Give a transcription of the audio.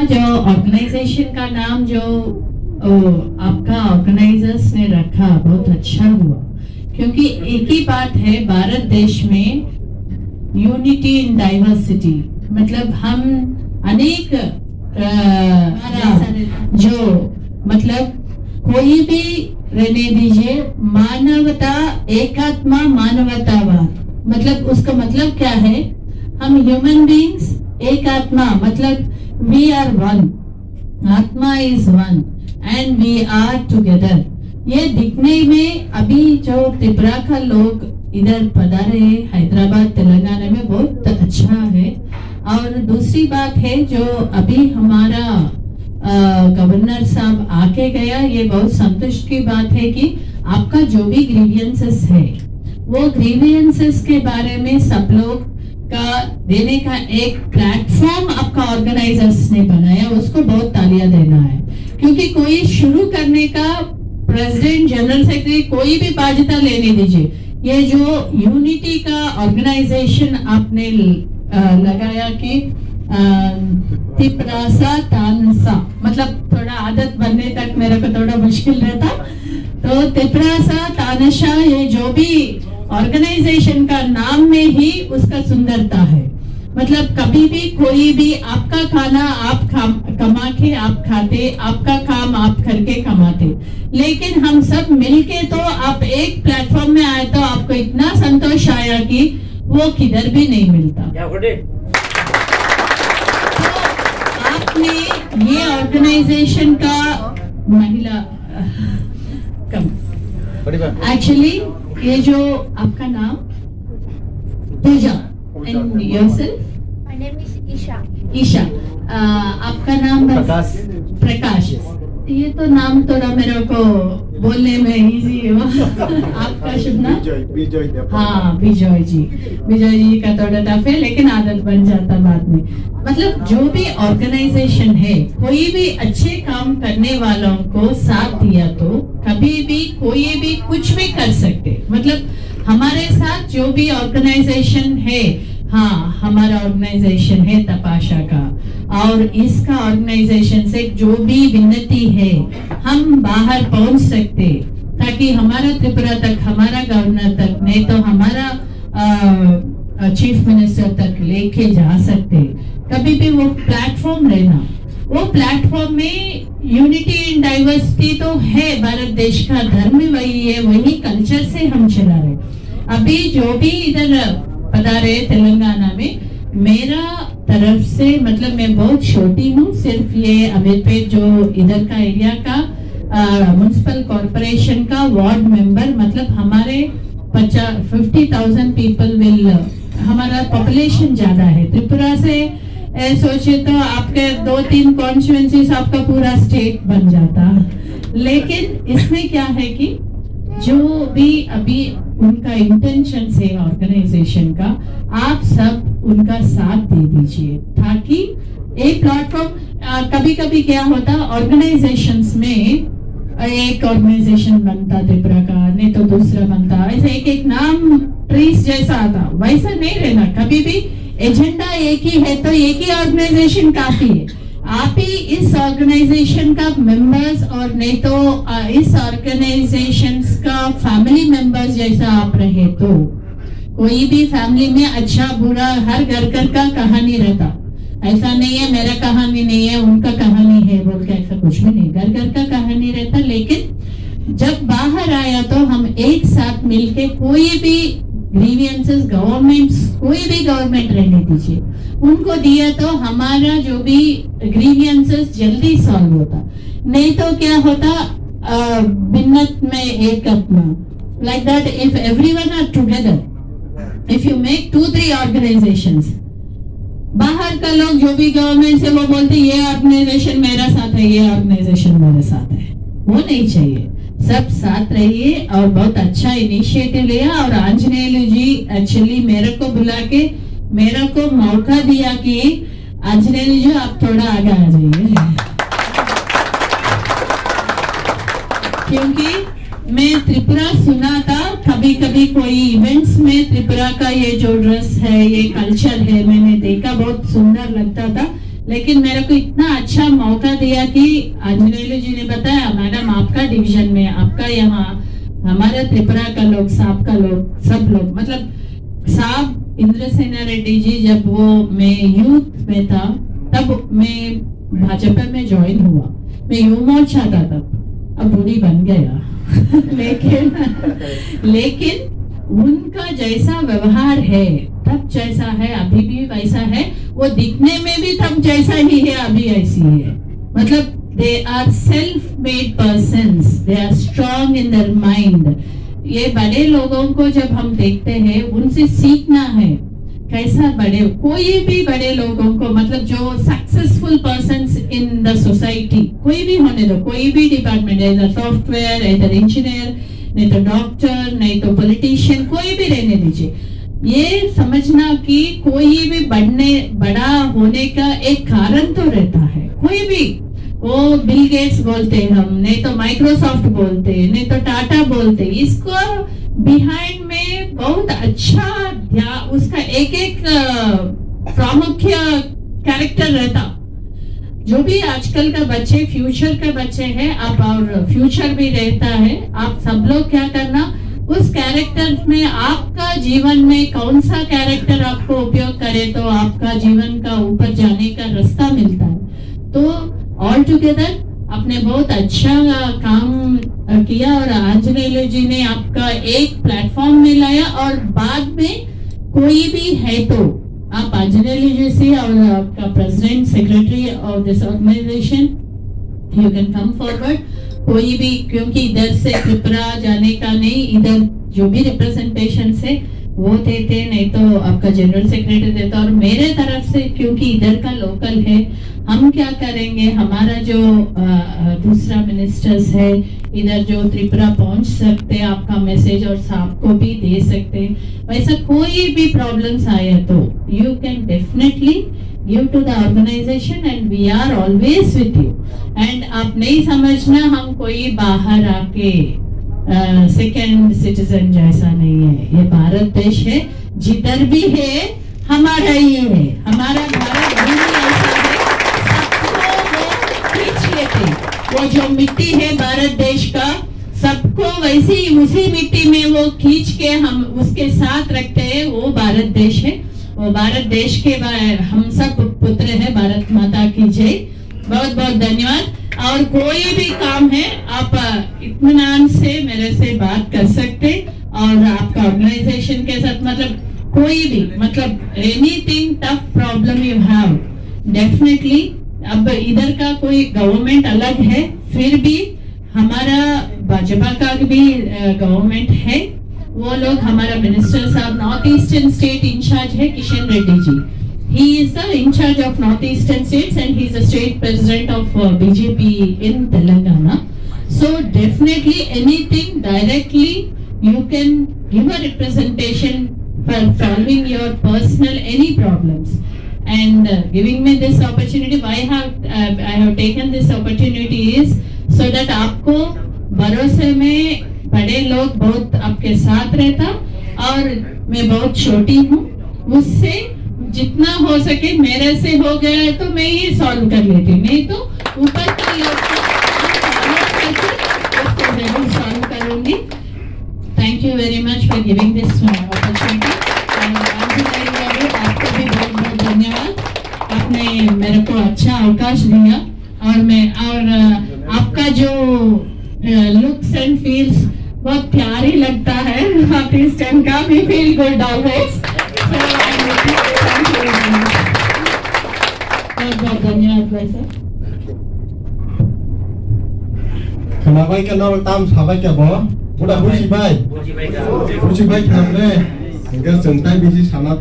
जो ऑर्गेनाइजेशन का नाम जो आपका ऑर्गेनाइजर्स ने रखा बहुत अच्छा हुआ, क्योंकि एक ही बात है भारत देश में, यूनिटी इन डाइवर्सिटी, मतलब हम अनेक जो मतलब कोई भी रहने दीजिए, मानवता एकात्मा मानवतावाद, मतलब उसका मतलब क्या है, हम ह्यूमन बीइंग्स एक आत्मा, मतलब वी आर वन, आत्मा is one and we are together. ये दिखने में अभी जो त्रिपुरा का लोग इधर पधारे हैदराबाद तेलंगाना में बहुत अच्छा है। और दूसरी बात है जो अभी हमारा गवर्नर साहब आके गया, ये बहुत संतुष्ट की बात है कि आपका जो भी ग्रीवियंसेस है वो ग्रीवियंसेस के बारे में सब लोग का देने का एक प्लेटफॉर्म आपका ऑर्गेनाइजर्स ने बनाया, उसको बहुत तालियां देना है। क्योंकि कोई शुरू करने का प्रेसिडेंट जनरल सेक्रेटरी कोई भी बाध्यता लेने दीजिए, ये जो यूनिटी का ऑर्गेनाइजेशन आपने लगाया कि तिपरासा तानसा, मतलब थोड़ा आदत बनने तक मेरे को थोड़ा मुश्किल रहता, तो तिपरासा तानसा ये जो भी ऑर्गेनाइजेशन का नाम में ही उसका सुंदरता है। मतलब कभी भी कोई भी आपका खाना आप कमा के आप खाते, आपका काम आप करके कमाते, लेकिन हम सब मिलके तो आप एक प्लेटफॉर्म में आए तो आपको इतना संतोष आया कि वो किधर भी नहीं मिलता। तो आपने ये ऑर्गेनाइजेशन का महिला एक्चुअली ये जो आपका नाम पूजा and yourself? My name is Isha. Isha, आपका नाम प्रकाश। ये तो नाम थोड़ा मेरे को बोलने में इजी है। आपका शुभ नाम? विजय। हाँ, विजय जी। विजय जी का थोड़ा टफ है, लेकिन आदत बन जाता बाद में। मतलब जो भी ऑर्गेनाइजेशन है, कोई भी अच्छे काम करने वालों को साथ दिया तो कभी भी कोई भी कुछ भी कर सकते। मतलब हमारे साथ जो भी ऑर्गेनाइजेशन है, हाँ हमारा ऑर्गेनाइजेशन है तपाशा का, और इसका ऑर्गेनाइजेशन से जो भी विनती है हम बाहर पहुंच सकते, ताकि हमारा त्रिपुरा तक, हमारा गवर्नर तक, नहीं तो हमारा चीफ मिनिस्टर तक लेके जा सकते। कभी भी वो प्लेटफॉर्म रहना, वो प्लेटफॉर्म में यूनिटी इन डाइवर्सिटी तो है, भारत देश का धर्म वही है, वही कल्चर से हम चला रहे। अभी जो भी इधर पधारे तेलंगाना में, मेरा तरफ से मतलब मैं बहुत छोटी हूँ, सिर्फ ये अमीरपेट जो इधर का एरिया का म्युनिसिपल कॉर्पोरेशन का वार्ड मेंबर, मतलब हमारे 50,000 पीपल विल, हमारा पॉपुलेशन ज्यादा है त्रिपुरा से। सोचे तो आपके 2-3 कॉन्स्टिट्यूएंसीज आपका पूरा स्टेट बन जाता। लेकिन इसमें क्या है कि जो भी अभी उनका इंटेंशन है ऑर्गेनाइजेशन का, आप सब उनका साथ दे दीजिए, ताकि एक प्लेटफॉर्म, कभी कभी क्या होता ऑर्गेनाइजेशंस में, एक ऑर्गेनाइजेशन बनता त्रिपुरा का, नहीं तो दूसरा बनता, ऐसे एक नाम ट्रीज जैसा आता, वैसा नहीं रहना। कभी भी एजेंडा एक ही है तो एक ही ऑर्गेनाइजेशन काफी है। आप ही इस ऑर्गेनाइजेशन का मेंबर्स, और नहीं तो इस ऑर्गेनाइजेशन का फैमिली मेंबर्स जैसा आप रहे, तो कोई भी फैमिली में अच्छा बुरा हर घर का कहानी रहता। ऐसा नहीं है मेरा कहानी नहीं है उनका कहानी है बोल के, ऐसा कुछ भी नहीं, घर का कहानी रहता। लेकिन जब बाहर आया तो हम एक साथ मिलके कोई भी ग्रीवियंसेस, गवर्नमेंट्स, कोई भी गवर्नमेंट रहने दीजिए, उनको दिया तो हमारा जो भी ग्रीवियंसेस जल्दी सॉल्व होता। नहीं तो क्या होता, भिन्नत में एक अपना, like that if everyone are together, if you make 2-3 organizations, बाहर का लोग जो भी गवर्नमेंट से वो बोलते ये ऑर्गेनाइजेशन मेरा साथ है, ये ऑर्गेनाइजेशन मेरे साथ है, वो नहीं चाहिए। सब साथ रहिए और बहुत अच्छा इनिशिएटिव लिया। और आंजनेय जी एक्चुअली मेरे को बुला के मेरे को मौका दिया कि आंजनेय जी आप थोड़ा आगे आ जाइए, क्योंकि मैं त्रिपुरा सुना था, कभी कभी कोई इवेंट्स में त्रिपुरा का ये जो ड्रेस है, ये कल्चर है, मैंने देखा, बहुत सुंदर लगता था। लेकिन मेरे को इतना अच्छा मौका दिया कि आंजनेयलु जी ने बताया, मैडम आपका डिवीजन में, आपका यहाँ, हमारे त्रिपुरा का लोग, साहब का लोग, सब लोग, मतलब साहब इंद्रसेना रेड्डी जी जब वो मैं यूथ में था तब मैं भाजपा में ज्वाइन हुआ, मैं युवा चाहता तब, अब बूढ़ी बन गया लेकिन उनका जैसा व्यवहार है तब जैसा है अभी भी वैसा है, वो दिखने में भी तब जैसा ही है अभी ऐसी है। मतलब they are self-made persons, they are strong in their mind। ये बड़े लोगों को जब हम देखते हैं उनसे सीखना है कैसा बड़े, कोई भी बड़े लोगों को, मतलब जो successful persons in the society, कोई भी होने दो, कोई भी डिपार्टमेंट, इधर सॉफ्टवेयर, इधर इंजीनियर, नहीं तो डॉक्टर, नहीं तो पॉलिटिशियन, कोई भी रहने दीजिए, ये समझना कि कोई भी बड़ा होने का एक कारण तो रहता है। कोई भी, वो बिल गेट्स बोलते हैं हम, नहीं तो माइक्रोसॉफ्ट बोलते हैं, नहीं तो टाटा बोलते हैं, इसको बिहाइंड में बहुत अच्छा उसका एक एक प्रामुख्य कैरेक्टर रहता। जो भी आजकल का बच्चे, फ्यूचर के बच्चे हैं आप, और फ्यूचर भी रहता है, आप सब लोग क्या करना, उस कैरेक्टर में आपका जीवन में कौन सा कैरेक्टर आपको उपयोग करे तो आपका जीवन का ऊपर जाने का रास्ता मिलता है। तो ऑल टुगेदर आपने बहुत अच्छा काम किया और आंजनेयलु जी ने आपका एक प्लेटफॉर्म में लाया, और बाद में कोई भी है तो आप आंजनेयलु जी से और आपका president secretary of this organization, you can come forward, कोई भी, क्योंकि इधर से त्रिपुरा जाने का नहीं, इधर जो भी रिप्रेजेंटेशन से वो देते, नहीं तो आपका जनरल सेक्रेटरी देता, और मेरे तरफ से क्योंकि इधर का लोकल है, हम क्या करेंगे, हमारा जो दूसरा मिनिस्टर्स है इधर जो त्रिपुरा पहुंच सकते, आपका मैसेज और साहब को भी दे सकते, वैसा कोई भी प्रॉब्लम्स आए तो you can definitely give to the organization and we are always with you. And आप नहीं समझना हम कोई बाहर आके सेकेंड सिटीजन जैसा नहीं है, ये भारत देश है, जिधर भी है हमारा ही है, हमारा भारत भी ऐसा है, सबको वो खींच लेते, वो जो मिट्टी है भारत देश का, सबको वैसे ही उसी मिट्टी में वो खींच के हम उसके साथ रखते हैं, वो भारत देश है, वो भारत देश के हम सब पुत्र है, भारत माता की जय। बहुत बहुत धन्यवाद। और कोई भी काम है आप इत्मीनान से मेरे से बात कर सकते, और आपका ऑर्गेनाइजेशन के साथ, मतलब कोई भी, मतलब anything tough problem you have, definitely. अब इधर का कोई गवर्नमेंट अलग है, फिर भी हमारा भाजपा का भी गवर्नमेंट है, वो लोग, हमारा मिनिस्टर साहब नॉर्थ ईस्टर्न स्टेट इंचार्ज है Kishan Reddy ji, he is the in charge of northeastern states and he is the state president of BJP in Telangana. So definitely anything directly you can give a representation for solving your personal any problems, and giving me this opportunity, why I have taken this opportunity is so that आपको भरोसे में बड़े लोग बहुत आपके साथ रहता, और मैं बहुत छोटी हूँ, उससे जितना हो सके मेरे से हो गया है तो मैं ही सॉल्व कर लेती, नहीं तो ऊपर का लोग उसको जरूर सॉल्व करूंगी। Thank you very much for giving this opportunity. आपको भी बहुत बहुत धन्यवाद, आपने मेरे को अच्छा अवकाश दिया, और आपका जो लुक्स एंड फील्स बहुत प्यारी लगता है, नॉर्थ ईस्टर्न का भी फील गुड ऑलवेज। बहुत धन्यवाद भाई साहब। Kenapa ikan orang tam sahabat ya boh? Udah buci baik, kenapa? Enggak sentai biji sana